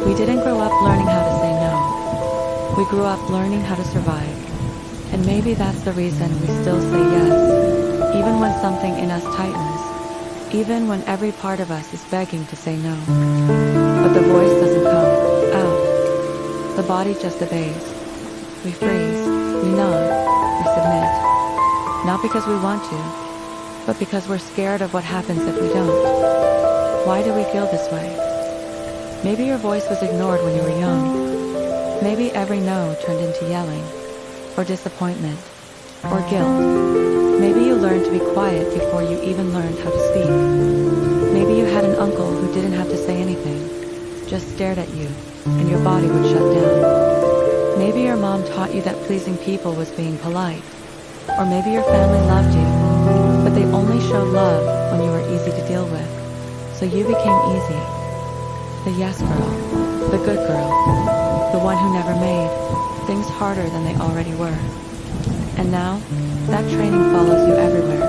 We didn't grow up learning how to say no. We grew up learning how to survive. And maybe that's the reason we still say yes, even when something in us tightens, even when every part of us is begging to say no. But the voice doesn't come out. The body just obeys. We freeze, we nod, we submit. Not because we want to, but because we're scared of what happens if we don't. Why do we feel this way? Maybe your voice was ignored when you were young. Maybe every no turned into yelling, or disappointment, or guilt. Maybe you learned to be quiet before you even learned how to speak. Maybe you had an uncle who didn't have to say anything, just stared at you, and your body would shut down. Maybe your mom taught you that pleasing people was being polite. Or maybe your family loved you, but they only showed love when you were easy to deal with. So you became easy. The yes girl, the good girl, the one who never made things harder than they already were. And now, that training follows you everywhere.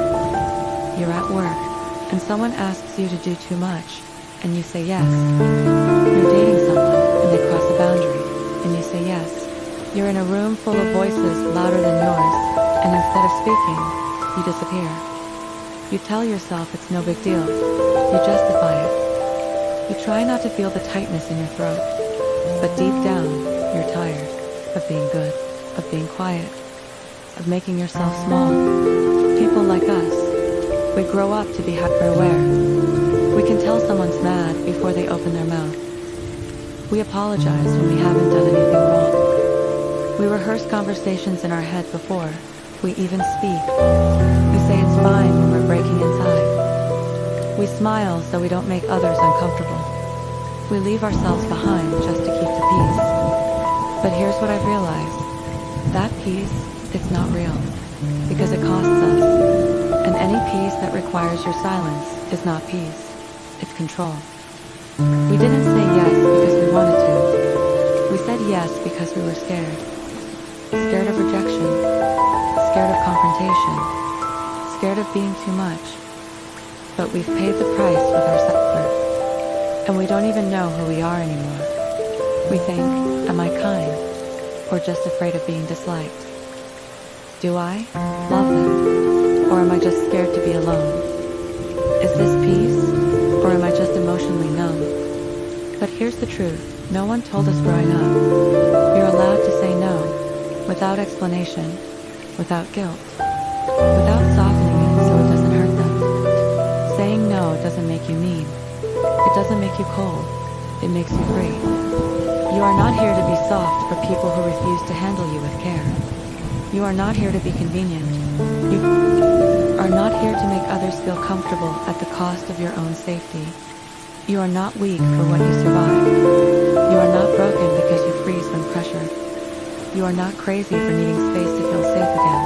You're at work, and someone asks you to do too much, and you say yes. You're dating someone, and they cross a boundary, and you say yes. You're in a room full of voices louder than yours, and instead of speaking, you disappear. You tell yourself it's no big deal. You justify it. You try not to feel the tightness in your throat, but deep down, you're tired of being good, of being quiet, of making yourself small. People like us, we grow up to be hyper-aware. We can tell someone's mad before they open their mouth. We apologize when we haven't done anything wrong. We rehearse conversations in our head before we even speak. We say it's fine when we're breaking inside. We smile so we don't make others uncomfortable. We leave ourselves behind just to keep the peace. But here's what I've realized. That peace, it's not real, because it costs us. And any peace that requires your silence is not peace, it's control. We didn't say yes because we wanted to. We said yes because we were scared. Scared of rejection, scared of confrontation, scared of being too much. But we've paid the price with our self-worth, and we don't even know who we are anymore. We think, am I kind, or just afraid of being disliked? Do I love them, or am I just scared to be alone? Is this peace, or am I just emotionally numb? But here's the truth, no one told us growing up. You're allowed to say no, without explanation, without guilt, without softening it so it doesn't hurt them. Saying no doesn't make you mean. It doesn't make you cold. It makes you free. You are not here to be soft for people who refuse to handle you with care. You are not here to be convenient. You are not here to make others feel comfortable at the cost of your own safety. You are not weak for what you survive. You are not broken because you freeze when pressured. You are not crazy for needing space to feel safe again.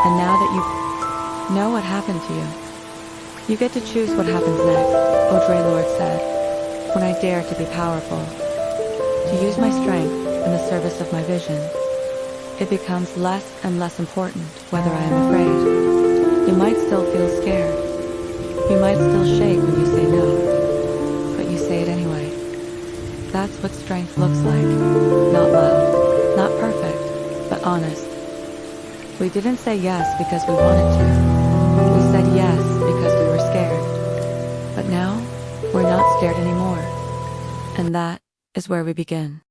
And now that you know what happened to you, you get to choose what happens next, Audre Lorde said, when I dare to be powerful, to use my strength in the service of my vision. It becomes less and less important whether I am afraid. You might still feel scared. You might still shake when you say no, but you say it anyway. That's what strength looks like. Not loud, not perfect, but honest. We didn't say yes because we wanted to. We said yes because we were scared. But now, we're not scared anymore. And that is where we begin.